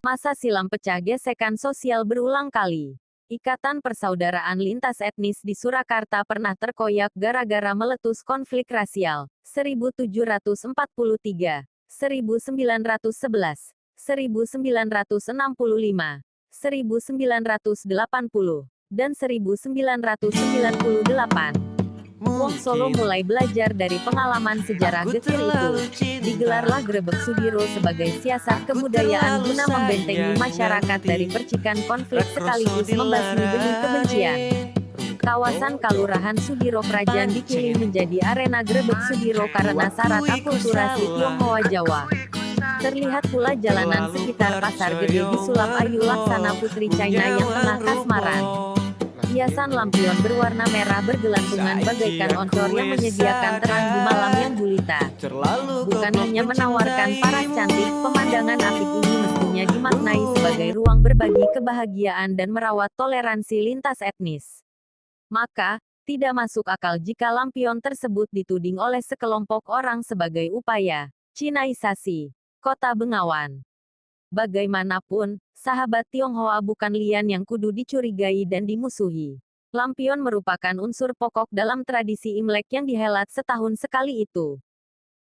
Masa silam pecah gesekan sosial berulang kali. Ikatan persaudaraan lintas etnis di Surakarta pernah terkoyak gara-gara meletus konflik rasial. 1743, 1911, 1965, 1980, dan 1998. Wong Solo mulai belajar dari pengalaman sejarah getir itu. Digelarlah Grebek Sudiro sebagai siasat kebudayaan guna membentengi masyarakat dari percikan konflik sekaligus membasmi benih kebencian. Kawasan Kalurahan Sudiro Kerajaan dipilih menjadi arena Grebek Sudiro karena syarat akulturasi Tionghoa Jawa. Terlihat pula jalanan sekitar Pasar Gede disulap Ayu Laksana Putri China yang tengah kasmaran. Hiasan lampion berwarna merah bergelantungan bagaikan oncor yang menyediakan terang di malam yang gulita. Bukan hanya menawarkan paras cantik, pemandangan apik ini mestinya dimaknai sebagai ruang berbagi kebahagiaan dan merawat toleransi lintas etnis. Maka, tidak masuk akal jika lampion tersebut dituding oleh sekelompok orang sebagai upaya Cinaisasi Kota Bengawan. Bagaimanapun, sahabat Tionghoa bukan lian yang kudu dicurigai dan dimusuhi. Lampion merupakan unsur pokok dalam tradisi Imlek yang dihelat setahun sekali itu.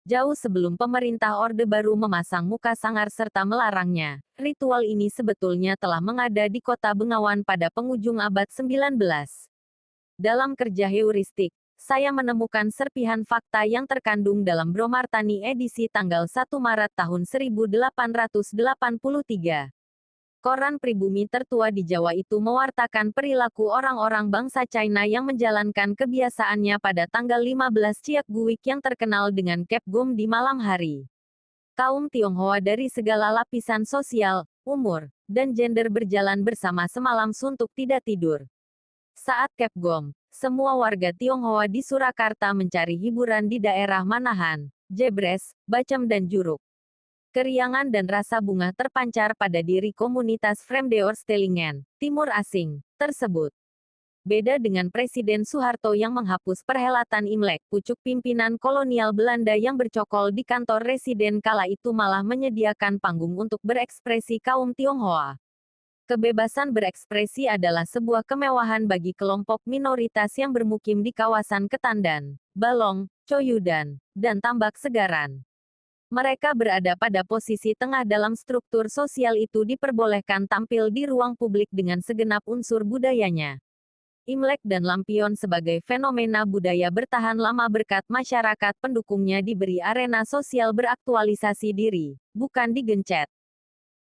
Jauh sebelum pemerintah Orde Baru memasang muka sangar serta melarangnya, ritual ini sebetulnya telah mengada di Kota Bengawan pada penghujung abad 19. Dalam kerja heuristik, saya menemukan serpihan fakta yang terkandung dalam Bromartani edisi tanggal 1 Maret tahun 1883. Koran pribumi tertua di Jawa itu mewartakan perilaku orang-orang bangsa China yang menjalankan kebiasaannya pada tanggal 15 Ciak Guik yang terkenal dengan Kep Gom di malam hari. Kaum Tionghoa dari segala lapisan sosial, umur, dan gender berjalan bersama semalam suntuk tidak tidur. Saat Kep Gom, semua warga Tionghoa di Surakarta mencari hiburan di daerah Manahan, Jebres, Bacem dan Juruk. Keriangan dan rasa bunga terpancar pada diri komunitas Vreemdeoorstellingen, Timur Asing, tersebut. Beda dengan Presiden Soeharto yang menghapus perhelatan Imlek, pucuk pimpinan kolonial Belanda yang bercokol di kantor residen kala itu malah menyediakan panggung untuk berekspresi kaum Tionghoa. Kebebasan berekspresi adalah sebuah kemewahan bagi kelompok minoritas yang bermukim di kawasan Ketandan, Balong, Coyudan, dan Tambak Segaran. Mereka berada pada posisi tengah dalam struktur sosial itu diperbolehkan tampil di ruang publik dengan segenap unsur budayanya. Imlek dan lampion sebagai fenomena budaya bertahan lama berkat masyarakat pendukungnya diberi arena sosial beraktualisasi diri, bukan digencet.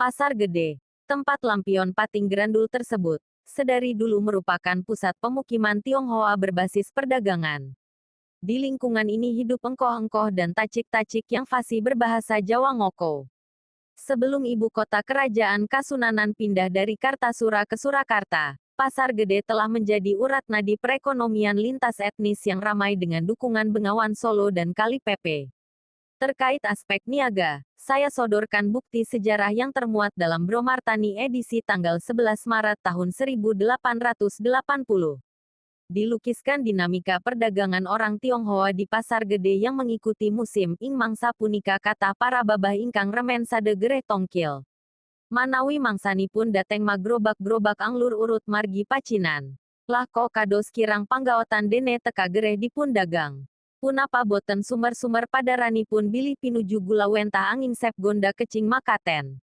Pasar Gede, tempat lampion pating grandul tersebut, sedari dulu merupakan pusat pemukiman Tionghoa berbasis perdagangan. Di lingkungan ini hidup engkoh-engkoh dan tacik-tacik yang fasih berbahasa Jawa Ngoko. Sebelum ibu kota kerajaan Kasunanan pindah dari Kartasura ke Surakarta, Pasar Gede telah menjadi urat nadi perekonomian lintas etnis yang ramai dengan dukungan Bengawan Solo dan Kali Pepe. Terkait aspek niaga, saya sodorkan bukti sejarah yang termuat dalam Bromartani edisi tanggal 11 Maret tahun 1880. Dilukiskan dinamika perdagangan orang Tionghoa di Pasar Gede yang mengikuti musim ing mangsa punika kata para babah ingkang remen sade gereh tongkil. Manawi mangsanipun dateng magrobak-grobak anglur urut margi pacinan. Lah kok kados kirang panggaotan dene teka gereh dipun dagang. Punapa boten sumer-sumer padaranipun bilih pinuju gula wentah angin sep gonda kecing makaten.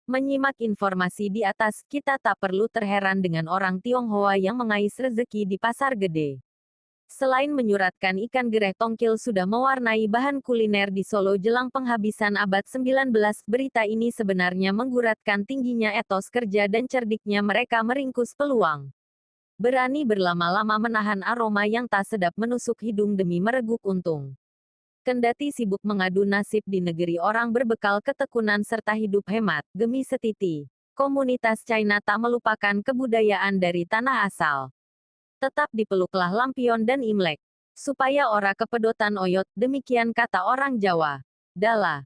Menyimak informasi di atas, kita tak perlu terheran dengan orang Tionghoa yang mengais rezeki di Pasar Gede. Selain menyuratkan ikan gereh tongkil sudah mewarnai bahan kuliner di Solo jelang penghabisan abad 19, berita ini sebenarnya mengguratkan tingginya etos kerja dan cerdiknya mereka meringkus peluang. Berani berlama-lama menahan aroma yang tak sedap menusuk hidung demi mereguk untung. Kendati sibuk mengadu nasib di negeri orang berbekal ketekunan serta hidup hemat, gemi setiti, komunitas China tak melupakan kebudayaan dari tanah asal. Tetap dipeluklah lampion dan Imlek, supaya ora kepedotan oyot, demikian kata orang Jawa. Dala.